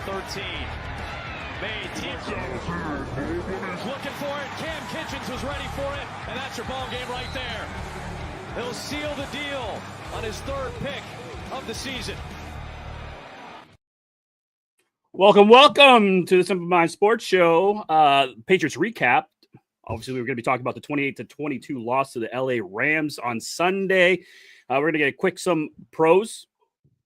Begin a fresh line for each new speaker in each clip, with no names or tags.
13. May team looking for it. Cam Kitchens was ready for it, and that's your ball game right there. He'll seal the deal on his third pick of the season.
Welcome to the Simple Mind Sports Show. Patriots recap. Obviously, we were going to be talking about the 28-22 loss to the LA Rams on Sunday. We're going to get some pros,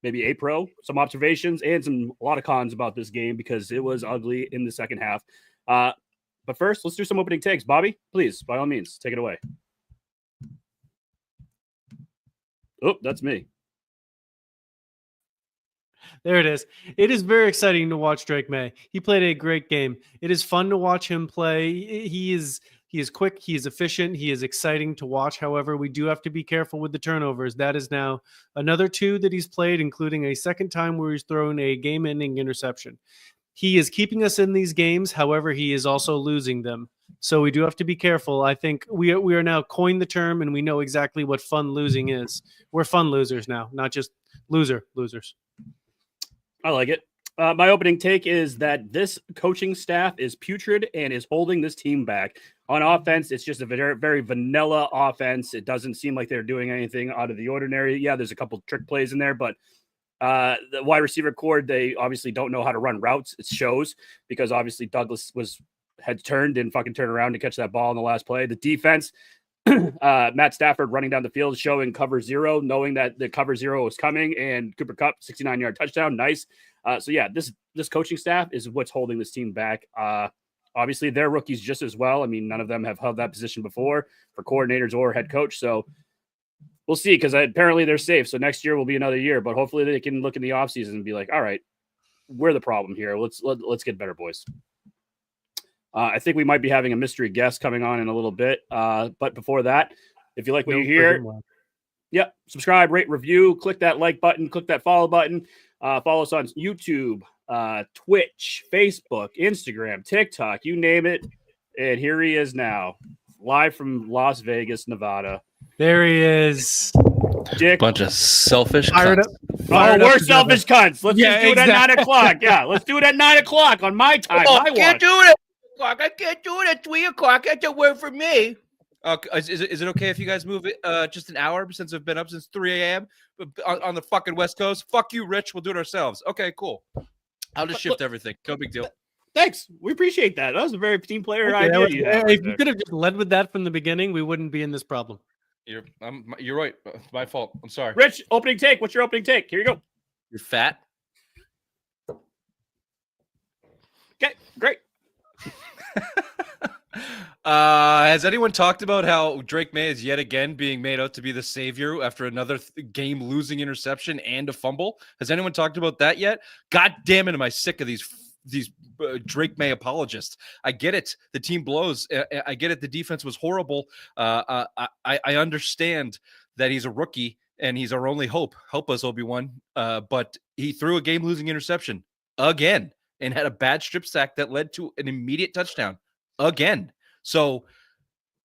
maybe a pro, some observations, and a lot of cons about this game because it was ugly in the second half. But first, let's do some opening takes. Bobby, please, by all means, take it away. Oh, that's me.
There it is. It is very exciting to watch Drake May. He played a great game. It is fun to watch him play. He is quick. He is efficient. He is exciting to watch. However, we do have to be careful with the turnovers. That is now another 2 that he's played, including a second time where he's thrown a game-ending interception. He is keeping us in these games. However, he is also losing them. So we do have to be careful. I think we are now coined the term, and we know exactly what fun losing is. We're fun losers now, not just losers.
I like it. My opening take is that this coaching staff is putrid and is holding this team back. On offense, it's just a very, very vanilla offense. It doesn't seem like they're doing anything out of the ordinary. Yeah, there's a couple trick plays in there, but the wide receiver core, they obviously don't know how to run routes. It shows because obviously Douglas had turned and fucking turned around to catch that ball in the last play. The defense, Matt Stafford running down the field, showing cover 0, knowing that the cover 0 was coming, and Cooper Kupp 69-yard touchdown. Nice. So yeah, this coaching staff is what's holding this team back. Obviously they're rookies just as well. I mean, none of them have held that position before for coordinators or head coach. So we'll see, because apparently they're safe. So next year will be another year, but hopefully they can look in the offseason and be like, all right, we're the problem here. Let's get better, boys. I think we might be having a mystery guest coming on in a little bit. But before that, if you like what you hear, subscribe, rate, review, click that like button, click that follow button. Follow us on YouTube, Twitch, Facebook, Instagram, TikTok, you name it. And here he is now, live from Las Vegas, Nevada.
There he is.
Dick. Bunch of selfish cunts.
We're selfish cunts. Let's just do it at 9 o'clock. Yeah, let's do it at 9 o'clock on my time.
I can't do it. I can't do it at 3 o'clock. That's a word for me. Is it okay if you guys move it just an hour since I've been up since 3 a.m. on the fucking West Coast? Fuck you, Rich. We'll do it ourselves. Okay, cool. I'll just shift everything. No big deal.
Thanks. We appreciate that. That was a very team player idea.
If you could have just led with that from the beginning, we wouldn't be in this problem.
You're right. It's my fault. I'm sorry.
Rich, opening take. What's your opening take? Here you go.
You're fat.
Okay, great.
Has anyone talked about how Drake May is yet again being made out to be the savior after another game-losing interception and a fumble? Has anyone talked about that yet? God damn it, am I sick of these Drake May apologists. I get it. The team blows. I get it. The defense was horrible. I understand that he's a rookie and he's our only hope. Help us, Obi-Wan. But he threw a game-losing interception again and had a bad strip sack that led to an immediate touchdown again. So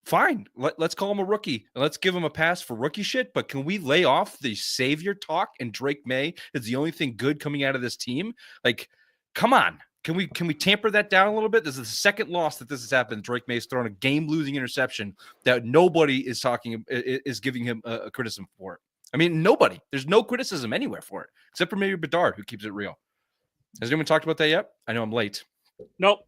fine, let's call him a rookie and let's give him a pass for rookie shit. But can we lay off the savior talk and Drake May is the only thing good coming out of this team? Like, come on. Can we tamper that down a little bit? This is the second loss that this has happened. Drake May's thrown a game-losing interception that nobody is giving him a criticism for it. I mean, nobody. There's no criticism anywhere for it, except for maybe Bedard, who keeps it real. Has anyone talked about that yet? I know I'm late.
Nope.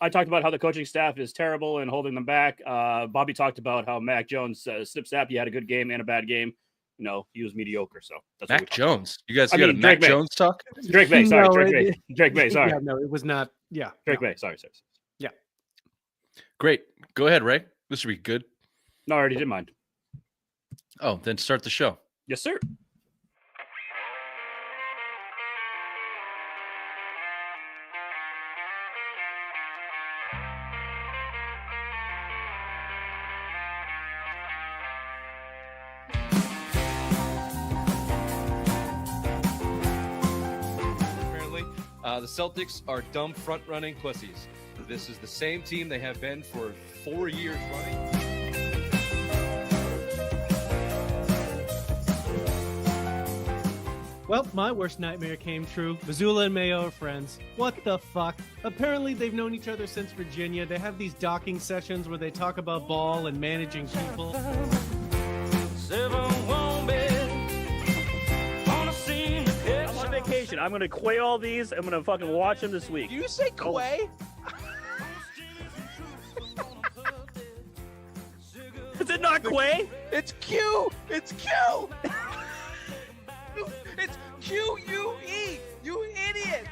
I talked about how the coaching staff is terrible and holding them back. Bobby talked about how Mac Jones, snip-snap, he had a good game and a bad game. No, he was mediocre. So that's
Mac Jones. You guys got a
Drake
Mac
May.
Jones talk?
Drake May. Sorry, Drake May. Sorry.
Yeah, no, it was not. Yeah.
Drake May. Sorry.
Yeah.
Great. Go ahead, Ray. This should be good.
No, I already did mine.
Oh, then start the show.
Yes, sir.
The Celtics are dumb front-running pussies. This is the same team they have been for 4 years running.
Well, my worst nightmare came true. Missoula and Mayo are friends. What the fuck? Apparently, they've known each other since Virginia. They have these docking sessions where they talk about ball and managing people.
I'm on vacation. I'm gonna quay all these. I'm gonna fucking watch them this week.
Do you say Quay?
Is it not quay?
It's Q. It's Q. It's QUE. You idiot.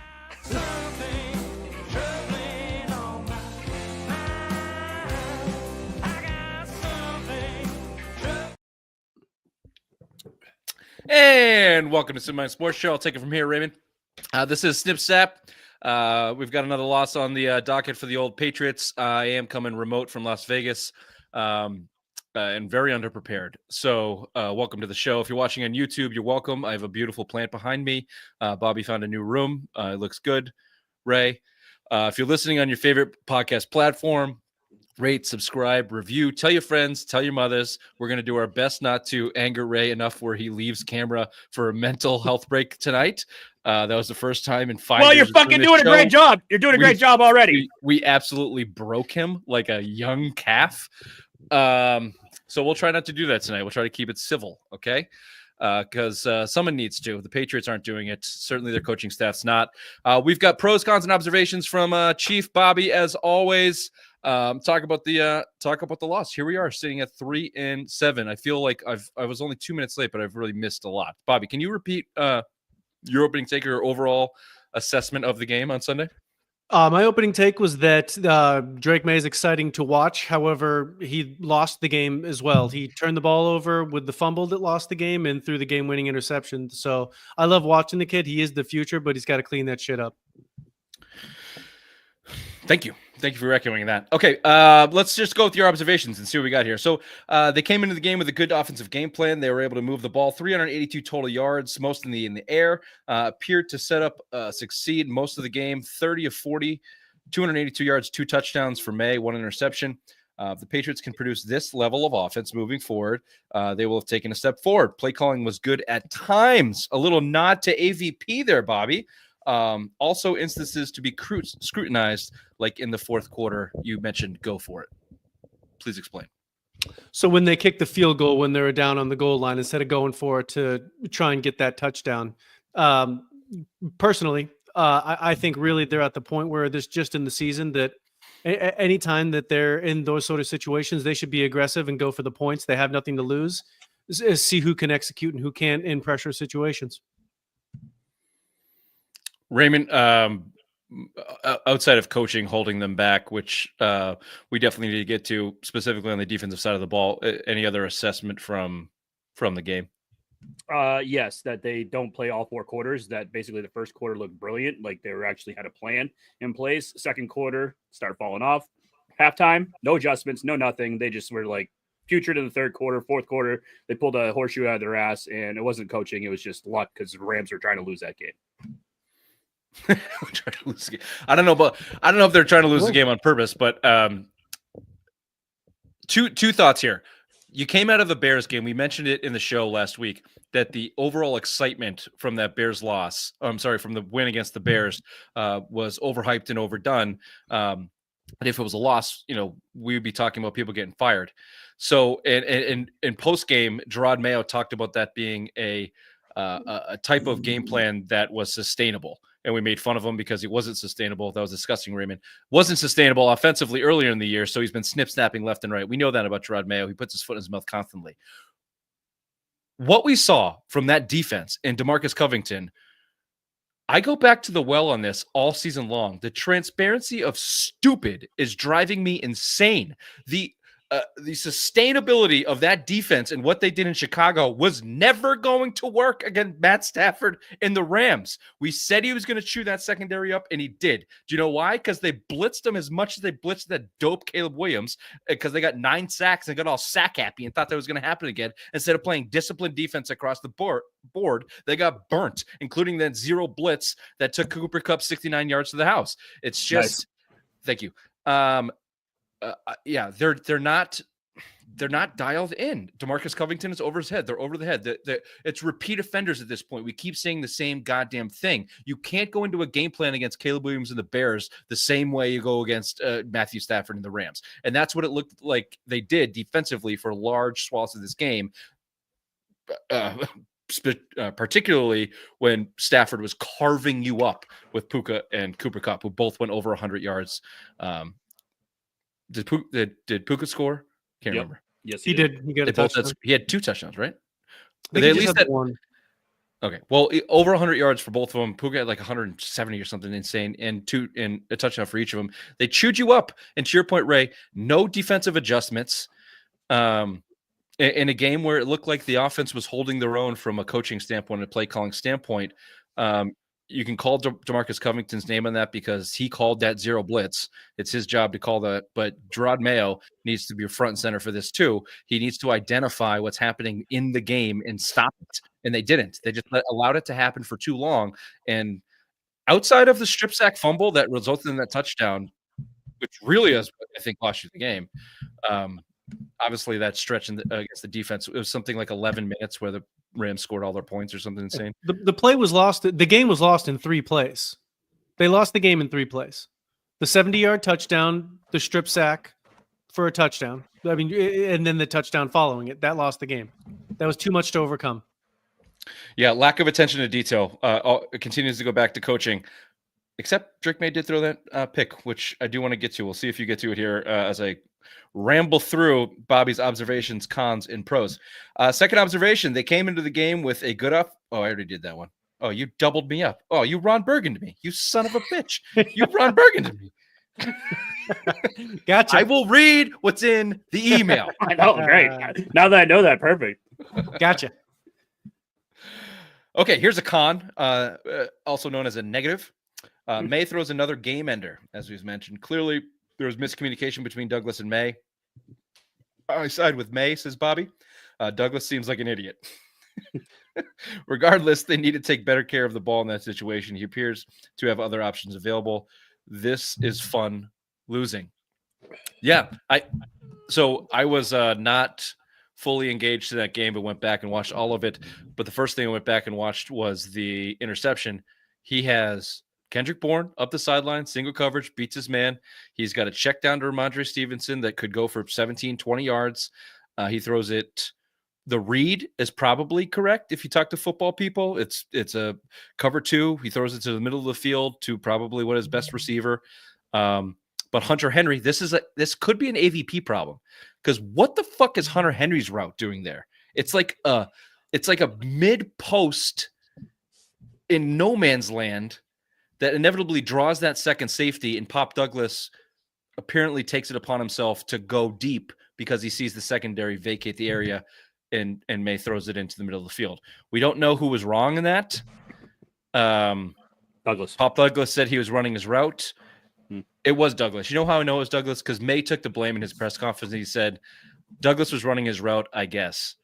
And welcome to Simon Sports Show. I'll take it from here, Raymond. This is Snip Sap. We've got another loss on the docket for the old Patriots. I am coming remote from Las Vegas and very underprepared. So welcome to the show. If you're watching on YouTube, you're welcome. I have a beautiful plant behind me. Bobby found a new room. It looks good. Ray, if you're listening on your favorite podcast platform, rate, subscribe, review, tell your friends, tell your mothers. We're going to do our best not to anger Ray enough where he leaves camera for a mental health break tonight. That was the first time in 5 years.
Well, you're fucking doing a great job. You're doing a great job already.
We absolutely broke him like a young calf. So we'll try not to do that tonight. We'll try to keep it civil, okay? Because someone needs to. The Patriots aren't doing it. Certainly their coaching staff's not. We've got pros, cons, and observations from Chief Bobby, as always. Talk about the loss. Here we are sitting at 3-7. I feel like I was only 2 minutes late, but I've really missed a lot. Bobby, can you repeat your opening take or overall assessment of the game on Sunday?
My opening take was that Drake May is exciting to watch. However, he lost the game as well. He turned the ball over with the fumble that lost the game and threw the game-winning interception. So I love watching the kid. He is the future, but he's got to clean that shit up.
Thank you. Thank you for echoing that. Okay, let's just go with your observations and see what we got here. So they came into the game with a good offensive game plan. They were able to move the ball 382 total yards, most in the air. Appeared to set up succeed most of the game. 30 of 40, 282 yards, 2 touchdowns for May, 1 interception. If the Patriots can produce this level of offense moving forward, they will have taken a step forward. Play calling was good at times. A little nod to AVP there, Bobby. Also instances to be scrutinized, like in the fourth quarter. You mentioned go for it. Please explain.
So when they kick the field goal when they're down on the goal line, instead of going for it to try and get that touchdown, personally, I think really they're at the point where this just in the season that anytime that they're in those sort of situations, they should be aggressive and go for the points. They have nothing to lose. See who can execute and who can't in pressure situations.
Raymond, outside of coaching holding them back, which we definitely need to get to, specifically on the defensive side of the ball, any other assessment from the game?
Yes, that they don't play all 4 quarters. That basically the first quarter looked brilliant, like they were actually had a plan in place. Second quarter started falling off. Halftime, no adjustments, no nothing. They just were like putrid in the third quarter. Fourth quarter, they pulled a horseshoe out of their ass, and it wasn't coaching; it was just luck because the Rams were trying to lose that game.
I don't know if they're trying to lose the game on purpose, but two thoughts here. You came out of the Bears game. We mentioned it in the show last week that the overall excitement from that Bears loss, from the win against the Bears, was overhyped and overdone. And if it was a loss, we would be talking about people getting fired. So in post game, Gerard Mayo talked about that being a type of game plan that was sustainable. And we made fun of him because it wasn't sustainable. That was disgusting, Raymond. Wasn't sustainable offensively earlier in the year, so he's been snip-snapping left and right. We know that about Gerard Mayo. He puts his foot in his mouth constantly. What we saw from that defense in DeMarcus Covington, I go back to the well on this all season long. The transparency of stupid is driving me insane. The sustainability of that defense and what they did in Chicago was never going to work against Matt Stafford and the Rams. We said he was going to chew that secondary up, and he did. Do you know why? Because they blitzed him as much as they blitzed that dope Caleb Williams, because they got 9 sacks and got all sack happy and thought that was going to happen again. Instead of playing disciplined defense across the board, they got burnt, including that 0 blitz that took Cooper Kupp 69 yards to the house. It's just, nice. Thank you. Yeah, they're not they're not dialed in. DeMarcus Covington is over his head. They're over the head. It's repeat offenders at this point. We keep saying the same goddamn thing. You can't go into a game plan against Caleb Williams and the Bears the same way you go against Matthew Stafford and the Rams. And that's what it looked like they did defensively for large swaths of this game, particularly when Stafford was carving you up with Puka and Cooper Kupp, who both went over 100 yards. Did Puka score? Can't remember.
Yes,
he did. He got a touchdown.
He had 2 touchdowns, right?
I think
They
he
at
just
least
had
had
one.
Okay. Well, over 100 yards for both of them. Puka had like 170 or something insane, and a touchdown for each of them. They chewed you up. And to your point, Ray, no defensive adjustments. In a game where it looked like the offense was holding their own from a coaching standpoint and a play calling standpoint, you can call DeMarcus Covington's name on that because he called that zero blitz. It's his job to call that. But Gerard Mayo needs to be front and center for this too. He needs to identify what's happening in the game and stop it. And they didn't. They just allowed it to happen for too long. And outside of the strip sack fumble that resulted in that touchdown, which really is, I think, lost you the game. Obviously, that stretch against the defense, it was something like 11 minutes where the Rams scored all their points or something insane.
The play was lost. The game was lost in 3 plays. They lost the game in 3 plays. The 70-yard touchdown, the strip sack for a touchdown. I mean, and then the touchdown following it. That lost the game. That was too much to overcome.
Yeah, lack of attention to detail. It continues to go back to coaching. Except Drake May did throw that pick, which I do want to get to. We'll see if you get to it here as I ramble through Bobby's observations, cons, and pros. Second observation, they came into the game with a good up. Oh, I already did that one. Oh, you doubled me up. Oh, you Ron Burgundy me. You son of a bitch. You Ron Burgundy me.
Gotcha.
I will read what's in the email.
I know, great. Now that I know that, perfect.
Gotcha.
Okay, here's a con, also known as a negative. May throws another game ender, as we've mentioned. Clearly, there was miscommunication between Douglas and May. I side with May, says Bobby. Douglas seems like an idiot. Regardless, they need to take better care of the ball in that situation. He appears to have other options available. This is fun losing. Yeah, I was not fully engaged to that game, but went back and watched all of it. But the first thing I went back and watched was the interception. He has Kendrick Bourne up the sideline, single coverage, beats his man. He's got a check down to Ramondre Stevenson that could go for 17, 20 yards. He throws it. The read is probably correct. If you talk to football people, it's a cover 2. He throws it to the middle of the field to probably what his best receiver. But Hunter Henry, this could be an AVP problem, because what the fuck is Hunter Henry's route doing there? It's like a mid post in no man's land that inevitably draws that second safety, and Pop Douglas apparently takes it upon himself to go deep because he sees the secondary vacate the area, and May throws it into the middle of the field. We don't know who was wrong in that.
Douglas.
Pop Douglas said he was running his route. It was Douglas. You know how I know it was Douglas? Because May took the blame in his press conference. And he said Douglas was running his route, I guess.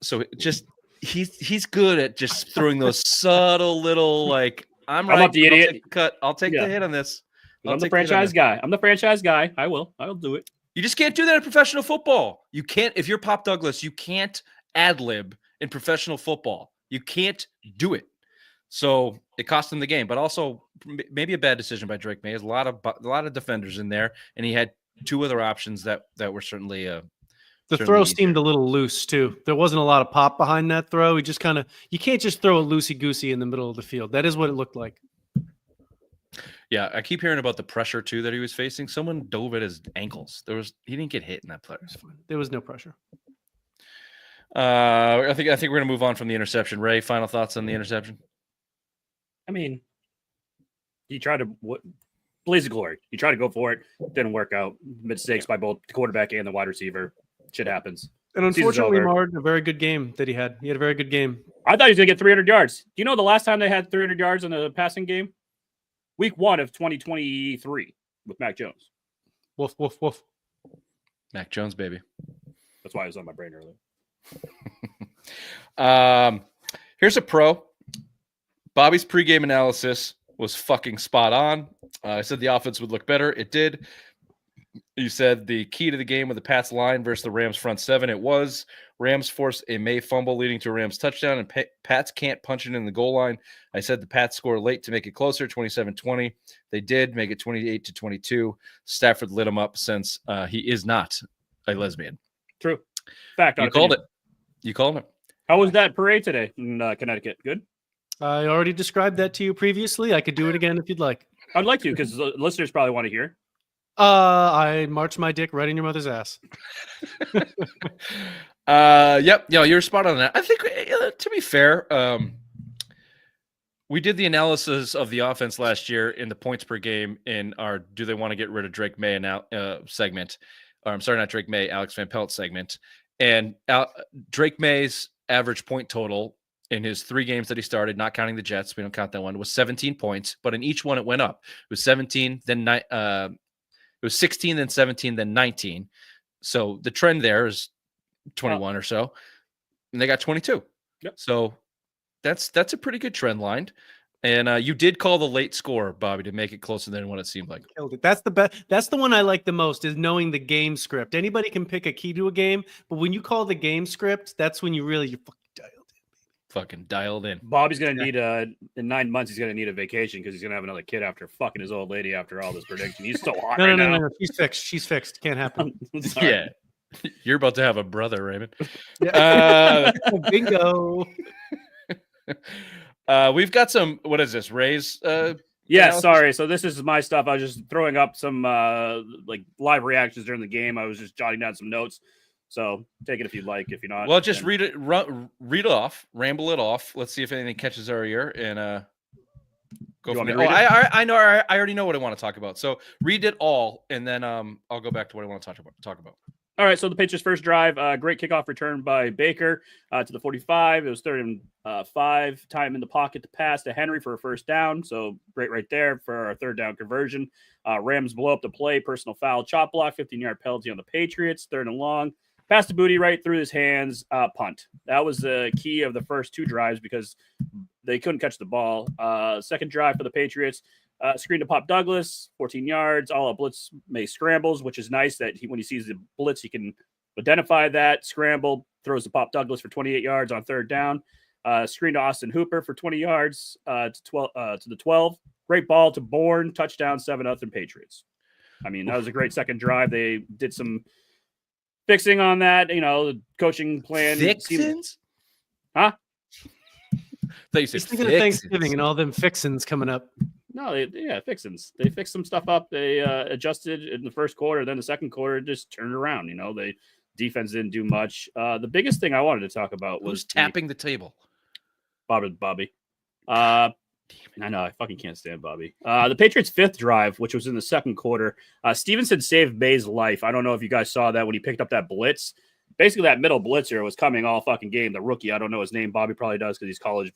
So just he's good at just throwing those subtle little like I'm right.
the idiot.
I'll take the cut. I'll take the hit on this.
I'm the franchise guy. I'm the franchise guy. I'll do it.
You just can't do that in professional football. You can't. If you're Pop Douglas, you can't ad lib in professional football. You can't do it. So it cost him the game, but also maybe a bad decision by Drake May. There's a lot of defenders in there, and he had 2 other options that were certainly
the throw seemed a little loose too. There wasn't a lot of pop behind that throw. He just you can't just throw a loosey goosey in the middle of the field. That is what it looked like.
Yeah, I keep hearing about the pressure too that he was facing. Someone dove at his ankles. He didn't get hit in that play.
There was no pressure.
I think we're gonna move on from the interception. Ray, final thoughts on the interception?
I mean, he tried to blaze of glory. He tried to go for it. Didn't work out. Mistakes by both the quarterback and the wide receiver. Shit happens.
And unfortunately, marred a very good game that he had. He had a very good game.
I thought he was going to get 300 yards. Do you know the last time they had 300 yards in a passing game? Week 1 of 2023 with Mac Jones.
Woof, woof, woof.
Mac Jones, baby.
That's why it was on my brain earlier.
Here's a pro. Bobby's pregame analysis was fucking spot on. I said the offense would look better. It did. You said the key to the game with the Pats line versus the Rams front seven. It was Rams forced a May fumble leading to a Rams touchdown, and Pats can't punch it in the goal line. I said the Pats score late to make it closer, 27-20. They did make it 28-22. Stafford lit him up since he is not a lesbian.
True. Fact.
You called it. You called it.
How was that parade today in Connecticut? Good?
I already described that to you previously. I could do it again if you'd like.
I'd like to, because the listeners probably want to hear.
I marched my dick right in your mother's ass.
Yep. You're spot on that. I think, to be fair, we did the analysis of the offense last year in the points per game in our "Do they want to get rid of Drake May" segment? Or I'm sorry, not Drake May, Alex Van Pelt segment. And Drake May's average point total in his 3 games that he started, not counting the Jets, we don't count that one, was 17 points. But in each one, it went up. It was 17, then it was 16, then 17, then 19. So the trend there is 21 or so, and they got 22.
Yep.
So that's a pretty good trend line. And you did call the late score, Bobby, to make it closer than what it seemed like.
Killed it. That's the best. That's the one I like the most, is knowing the game script. Anybody can pick a key to a game, but when you call the game script, that's when you're
Fucking dialed in.
Bobby's going to need in 9 months, he's going to need a vacation because he's going to have another kid after fucking his old lady after all this prediction. He's so hot right now.
No. She's fixed. She's fixed. Can't happen.
Yeah. You're about to have a brother, Raymond.
Bingo.
We've got some, what is this, Ray's?
Yeah, sorry. So this is my stuff. I was just throwing up some like live reactions during the game. I was just jotting down some notes. So take it if you'd like. If you're not,
well, just read it off, ramble it off. Let's see if anything catches our ear, and go from there. I know. I already know what I want to talk about. So read it all, and then I'll go back to what I want to talk about.
All right. So the Patriots' first drive, great kickoff return by Baker to the 45. It was 3rd and 5. Time in the pocket to pass to Henry for a first down. So great right there for our 3rd down conversion. Rams blow up the play, personal foul, chop block, 15-yard penalty on the Patriots, 3rd and long. Pass to Booty right through his hands, punt. That was the key of the first 2 drives because they couldn't catch the ball. Second drive for the Patriots, screen to Pop Douglas, 14 yards, all out blitz, May scrambles, which is nice that when he sees the blitz, he can identify that, scramble, throws to Pop Douglas for 28 yards on 3rd down. Screen to Austin Hooper for 20 yards to the 12. Great ball to Bourne, touchdown, 7-0 Patriots. I mean, that was a great second drive. They did some fixing on that, the coaching plan.
Fixins?
Huh?
He's thinking of Thanksgiving and all them fixins coming up.
No, fixins. They fixed some stuff up. They adjusted in the first quarter. Then the second quarter just turned around. They defense didn't do much. The biggest thing I wanted to talk about was
tapping the table.
Bobby. I know, I fucking can't stand Bobby. The Patriots' 5th drive, which was in the second quarter, Stevenson saved May's life. I don't know if you guys saw that when he picked up that blitz. Basically, that middle blitzer was coming all fucking game. The rookie, I don't know his name. Bobby probably does because he's college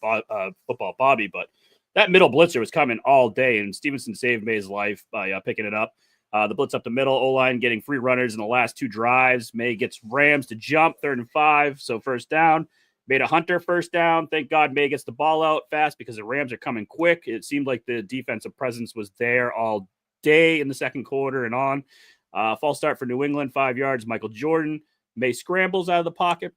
football Bobby. But that middle blitzer was coming all day, and Stevenson saved May's life by picking it up. The blitz up the middle, O-line getting free runners in the last 2 drives. May gets Rams to jump, 3rd and 5, so first down. Made a Hunter first down. Thank God May gets the ball out fast because the Rams are coming quick. It seemed like the defensive presence was there all day in the second quarter and on. False start for New England, 5 yards. Michael Jordan. May scrambles out of the pocket.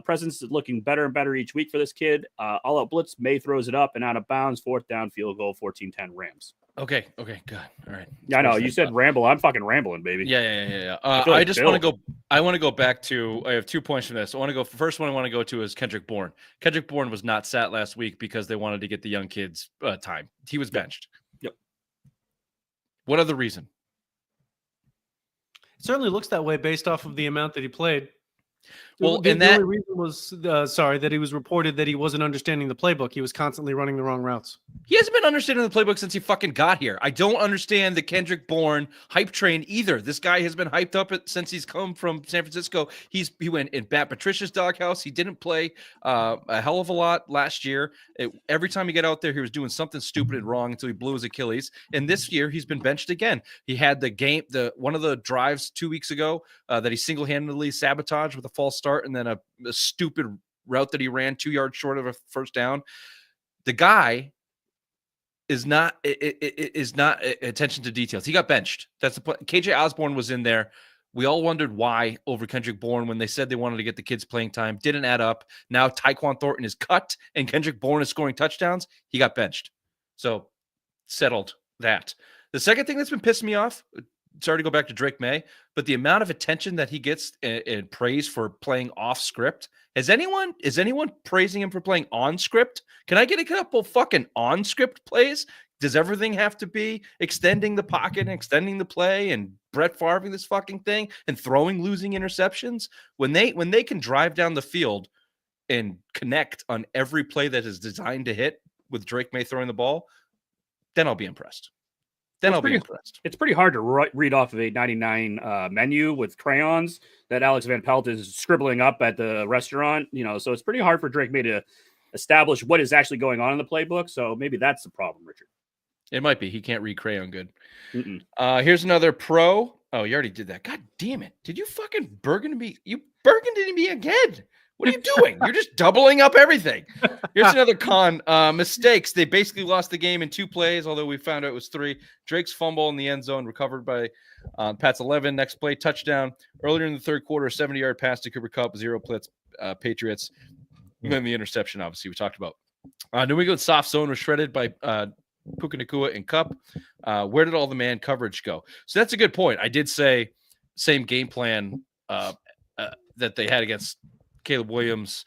Presence is looking better and better each week for this kid. All out blitz. May throws it up and out of bounds. 4th down, field goal, 14-10 Rams.
Okay, good. All right.
Yeah, I know. You said ramble. I'm fucking rambling, baby.
Yeah. I just want to go. I want to go back to. I have 2 points from this. I want to go. First one I want to go to is Kendrick Bourne. Kendrick Bourne was not sat last week because they wanted to get the young kids time. He was benched.
Yep.
What other reason?
It certainly looks that way based off of the amount that he played.
Well,
the only reason was that he was reported that he wasn't understanding the playbook. He was constantly running the wrong routes.
He hasn't been understanding the playbook since he fucking got here. I don't understand the Kendrick Bourne hype train either. This guy has been hyped up since he's come from San Francisco. He went in Patricia's doghouse. He didn't play a hell of a lot last year. Every time he got out there, he was doing something stupid and wrong until he blew his Achilles. And this year, he's been benched again. He had one of the drives 2 weeks ago that he single-handedly sabotaged with a false start and then a stupid route that he ran 2 yards short of a first down. The guy is not attention to details. He got benched. That's the point. KJ Osborne was in there. We all wondered why over Kendrick Bourne when they said they wanted to get the kids playing time. Didn't add up. Now Tyquan Thornton is cut and Kendrick Bourne is scoring touchdowns. He got benched. So settled that. The second thing that's been pissing me off, sorry to go back to Drake May, but the amount of attention that he gets and praise for playing off script. Is anyone praising him for playing on script? Can I get a couple fucking on script plays? Does everything have to be extending the pocket and extending the play and Brett Favre this fucking thing and throwing losing interceptions? When they can drive down the field and connect on every play that is designed to hit with Drake May throwing the ball, then I'll be impressed.
It's pretty hard to read off of a 99 menu with crayons that Alex Van Pelt is scribbling up at the restaurant. So it's pretty hard for Drake May to establish what is actually going on in the playbook. So maybe that's the problem, Richard.
It might be. He can't read crayon good. Here's another pro. Oh, you already did that. God damn it. Did you fucking burgundy me? You burgundy me again. What are you doing? You're just doubling up everything. Here's another con. Mistakes. They basically lost the game in 2 plays, although we found out it was 3. Drake's fumble in the end zone recovered by Pat's 11. Next play, touchdown. Earlier in the third quarter, 70-yard pass to Cooper Kupp, 0 blitz, Patriots. And then the interception, obviously, we talked about. New England soft zone was shredded by Puka Nacua and Kupp. Where did all the man coverage go? So that's a good point. I did say same game plan that they had against Caleb Williams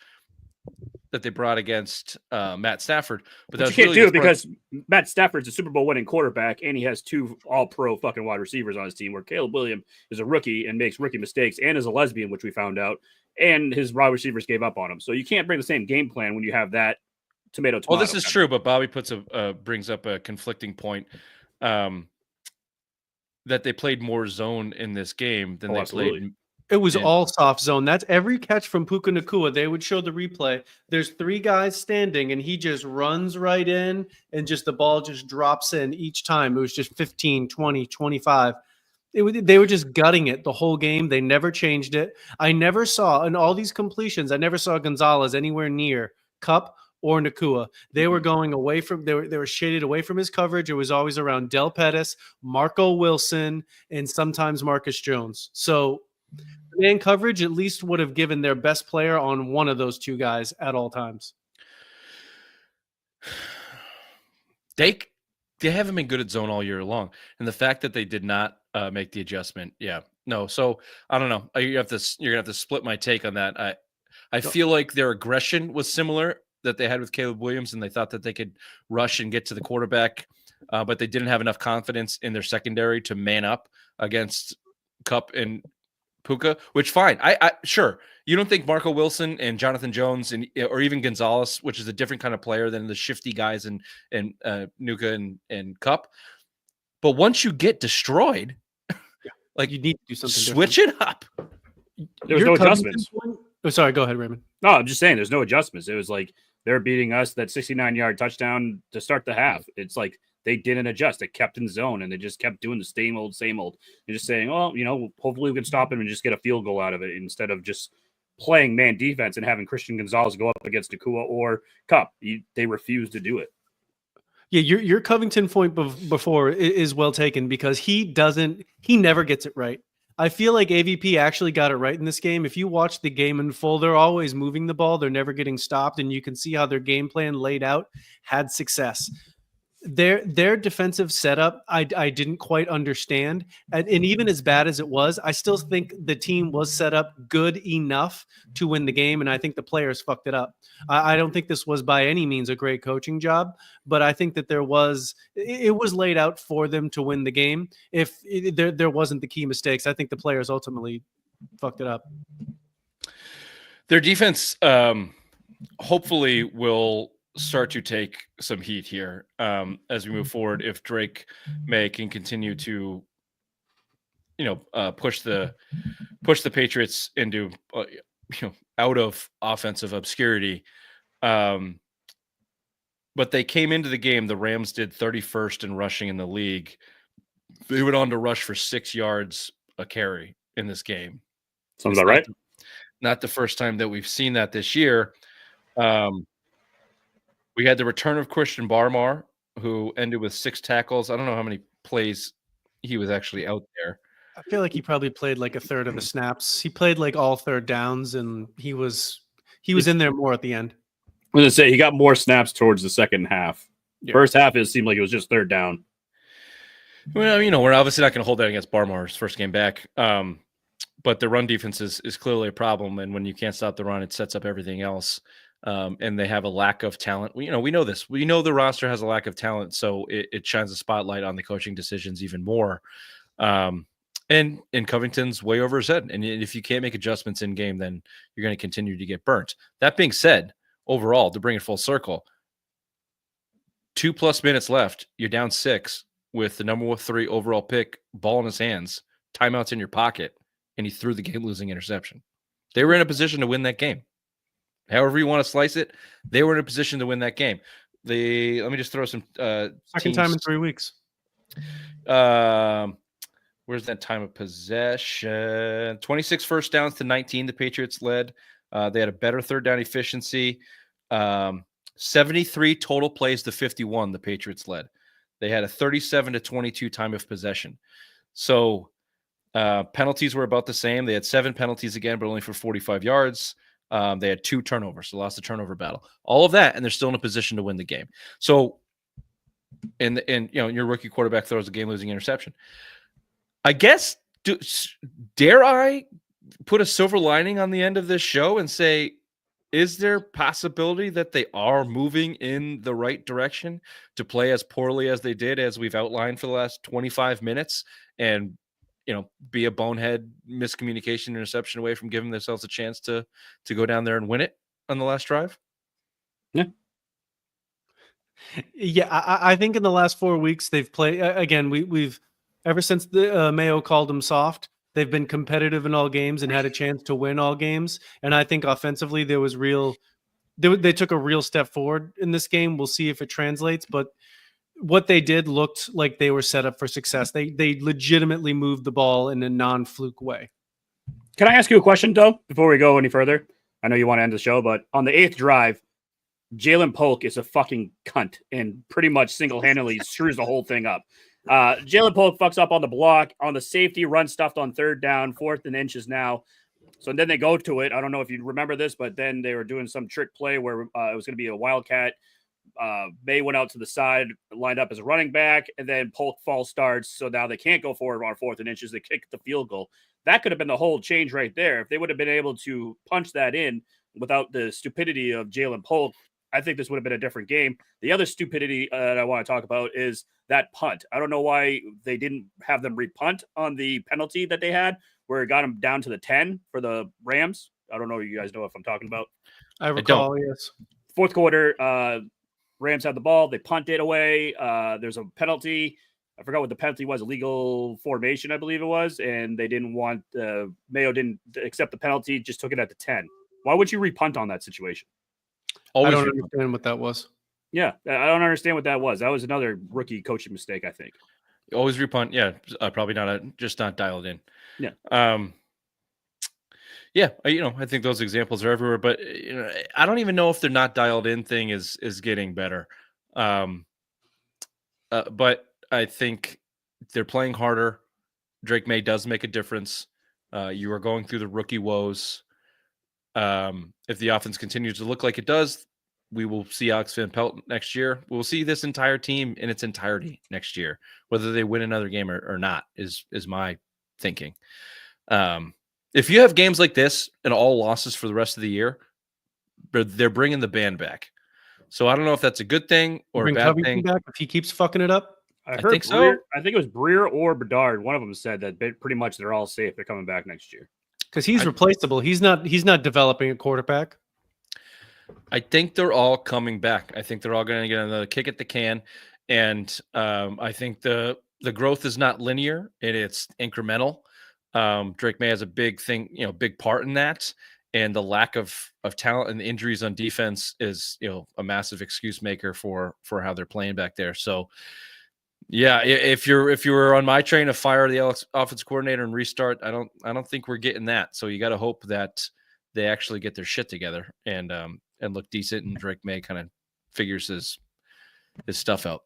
that they brought against Matt Stafford. But
you can't do it because Matt Stafford's a Super Bowl winning quarterback and he has 2 all-pro fucking wide receivers on his team, where Caleb Williams is a rookie and makes rookie mistakes and is a lesbian, which we found out, and his wide receivers gave up on him. So you can't bring the same game plan when you have that tomato.
Well, this is true, but Bobby brings up a conflicting point that they played more zone in this game than they played.
It was all soft zone. That's every catch from Puka Nacua. They would show the replay. There's 3 guys standing, and he just runs right in, and just the ball just drops in each time. It was just 15, 20, 25. They were just gutting it the whole game. They never changed it. I never saw, in all these completions, I never saw Gonzalez anywhere near Kupp or Nacua. They were going away from, they were shaded away from his coverage. It was always around Del Pettis, Marco Wilson, and sometimes Marcus Jones. So man coverage at least would have given their best player on one of those 2 guys at all times.
They haven't been good at zone all year long, and the fact that they did not make the adjustment, so I don't know. You're gonna have to split my take on that. I feel like their aggression was similar that they had with Caleb Williams, and they thought that they could rush and get to the quarterback, but they didn't have enough confidence in their secondary to man up against Kupp and Puka, which fine. I sure. You don't think Marco Wilson and Jonathan Jones or even Gonzalez, which is a different kind of player than the shifty guys and Nuka and Kupp. But once you get destroyed, like
you need to do something.
Switch it up.
There was no adjustments.
Oh, sorry. Go ahead, Raymond.
No, I'm just saying there's no adjustments. It was like they're beating us that 69-yard touchdown to start the half. It's like they didn't adjust. They kept in zone, and they just kept doing the same old. And just saying, well, hopefully we can stop him and just get a field goal out of it instead of just playing man defense and having Christian Gonzalez go up against Nacua or Kupp. They refuse to do it.
Yeah, your Covington point before is well taken because he never gets it right. I feel like AVP actually got it right in this game. If you watch the game in full, they're always moving the ball. They're never getting stopped, and you can see how their game plan laid out had success. Their defensive setup, I didn't quite understand. And even as bad as it was, I still think the team was set up good enough to win the game, and I think the players fucked it up. I don't think this was by any means a great coaching job, but I think that it was laid out for them to win the game. If there wasn't the key mistakes, I think the players ultimately fucked it up.
Their defense hopefully will start to take some heat here as we move forward. If Drake May can continue to, push the Patriots into, out of offensive obscurity. But they came into the game. The Rams did 31st in rushing in the league. They went on to rush for 6 yards a carry in this game.
Sounds about right.
Not the first time that we've seen that this year. We had the return of Christian Barmore, who ended with 6 tackles. I don't know how many plays he was actually out there.
I feel like he probably played like a third of the snaps. He played like all third downs, and he was in there more at the end.
I was gonna say he got more snaps towards the second half.
Yeah.
First half, it seemed like it was just third down.
Well, we're obviously not going to hold that against Barmore's first game back. But the run defense is clearly a problem, and when you can't stop the run, it sets up everything else. And they have a lack of talent. We know this. We know the roster has a lack of talent, so it shines a spotlight on the coaching decisions even more. And Covington's way over his head. And if you can't make adjustments in game, then you're going to continue to get burnt. That being said, overall, to bring it full circle, 2+ minutes left. You're down 6 with the number 3 overall pick, ball in his hands, timeouts in your pocket, and he threw the game-losing interception. They were in a position to win that game. However you want to slice it, they were in a position to win that game. Let me just throw some
Second time in 3 weeks.
Where's that time of possession? 26 first downs to 19. The Patriots led. They had a better third down efficiency. 73 total plays to 51. The Patriots led. They had a 37-22 time of possession. So penalties were about the same. They had 7 penalties again, but only for 45 yards. They had 2 turnovers, so lost the turnover battle. All of that, and they're still in a position to win the game. So, and your rookie quarterback throws a game-losing interception. I guess, dare I put a silver lining on the end of this show and say, is there possibility that they are moving in the right direction to play as poorly as they did, as we've outlined for the last 25 minutes, and be a bonehead miscommunication interception away from giving themselves a chance to go down there and win it on the last drive?
Yeah, I think in the last 4 weeks they've played again. We've ever since the Mayo called them soft, they've been competitive in all games and had a chance to win all games. And I think offensively there was they took a real step forward in this game. We'll see if it translates, but what they did looked like they were set up for success. They legitimately moved the ball in a non-fluke way.
Can I ask you a question, though, before we go any further? I know you want to end the show, but on the 8th drive, Jalen Polk is a fucking cunt and pretty much single-handedly screws the whole thing up. Jalen Polk fucks up on the block, on the safety, run stuffed on 3rd down, 4th and inches now. So then they go to it. I don't know if you remember this, but then they were doing some trick play where it was going to be a wildcat. May went out to the side, lined up as a running back, and then Polk false starts. So now they can't go forward on 4th and inches. They kick the field goal. That could have been the whole change right there. If they would have been able to punch that in without the stupidity of Jalen Polk, I think this would have been a different game. The other stupidity that I want to talk about is that punt. I don't know why they didn't have them repunt on the penalty that they had, where it got them down to the 10 for the Rams. I don't know if you guys know what I'm talking about.
I recall, yes.
4th quarter, Rams had the ball. They punt it away. There's a penalty. I forgot what the penalty was. Illegal formation, I believe it was. And they didn't want Mayo didn't accept the penalty, just took it at the 10. Why would you repunt on that situation?
I don't understand what that was.
Yeah, I don't understand what that was. That was another rookie coaching mistake, I think.
Always repunt. Yeah, probably just not dialed in.
Yeah.
Yeah, I think those examples are everywhere, but I don't even know if they're not dialed in thing is getting better. But I think they're playing harder. Drake May does make a difference. You are going through the rookie woes. If the offense continues to look like it does, we will see Alex Van Pelt next year. We'll see this entire team in its entirety next year, whether they win another game or not is my thinking. If you have games like this and all losses for the rest of the year, they're bringing the band back. So I don't know if that's a good thing or a bad thing.
Back if he keeps fucking it up.
I
think so.
I think it was Breer or Bedard. One of them said that pretty much they're all safe. They're coming back next year.
Because he's replaceable. He's not developing a quarterback.
I think they're all coming back. I think they're all going to get another kick at the can. And I think the growth is not linear and it's incremental. Drake May has a big thing, big part in that. And the lack of talent and the injuries on defense is, a massive excuse maker for how they're playing back there. So yeah, if you were on my train to fire the offense coordinator and restart, I don't think we're getting that. So you got to hope that they actually get their shit together and look decent, and Drake May kind of figures his stuff out.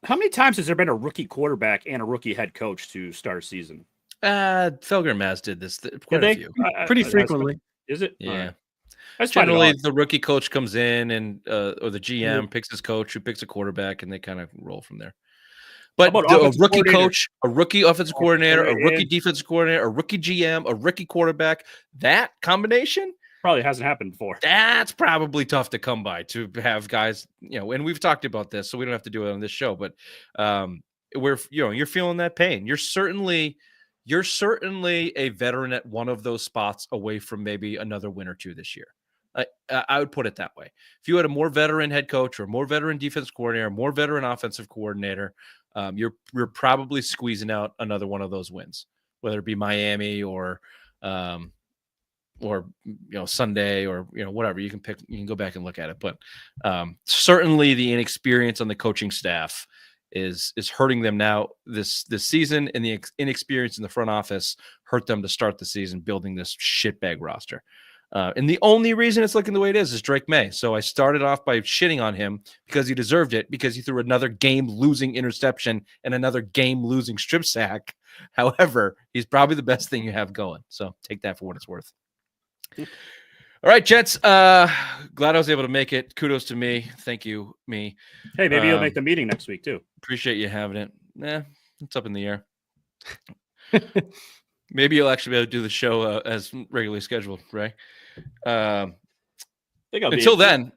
How many times has there been a rookie quarterback and a rookie head coach to start a season?
Felger and Maz did this quite a few.
Pretty frequently.
Is it?
Yeah.
All right. That's
Generally, the rookie coach comes in and or the GM picks his coach, who picks a quarterback, and they kind of roll from there. But a rookie coach, a rookie offensive coordinator, a rookie defensive coordinator, a rookie GM, a rookie quarterback, that combination
probably hasn't happened before.
That's probably tough to come by, to have guys, and we've talked about this, so we don't have to do it on this show, but you're feeling that pain. You're certainly a veteran at one of those spots away from maybe another win or two this year. I would put it that way. If you had a more veteran head coach or a more veteran defense coordinator, more veteran offensive coordinator, you're probably squeezing out another one of those wins, whether it be Miami or Sunday or whatever. You can pick. You can go back and look at it, but certainly the inexperience on the coaching staff is hurting them now this season, and the inexperience in the front office hurt them to start the season building this shitbag roster. And the only reason it's looking the way it is Drake May. So I started off by shitting on him because he deserved it, because he threw another game-losing interception and another game-losing strip sack. However, he's probably the best thing you have going. So take that for what it's worth. All right, gents. Glad I was able to make it. Kudos to me. Thank you, me.
Hey, maybe you'll make the meeting next week too.
Appreciate you having it. It's up in the air. Maybe you'll actually be able to do the show as regularly scheduled, Ray. Until then,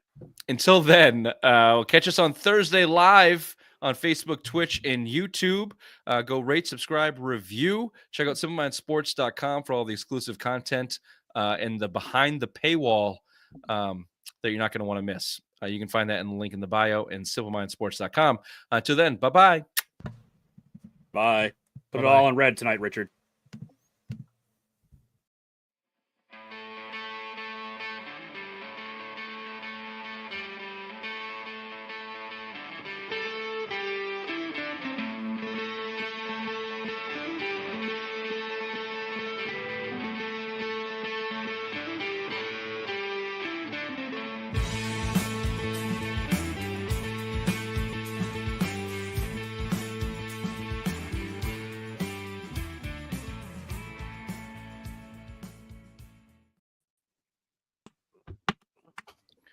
catch us on Thursday live on Facebook, Twitch, and YouTube. Go rate, subscribe, review. Check out simplemindsports.com for all the exclusive content and the behind the paywall that you're not going to want to miss. You can find that in the link in the bio and simplemindsports.com. Till then, bye-bye.
Bye. Put it all in red tonight, Richard.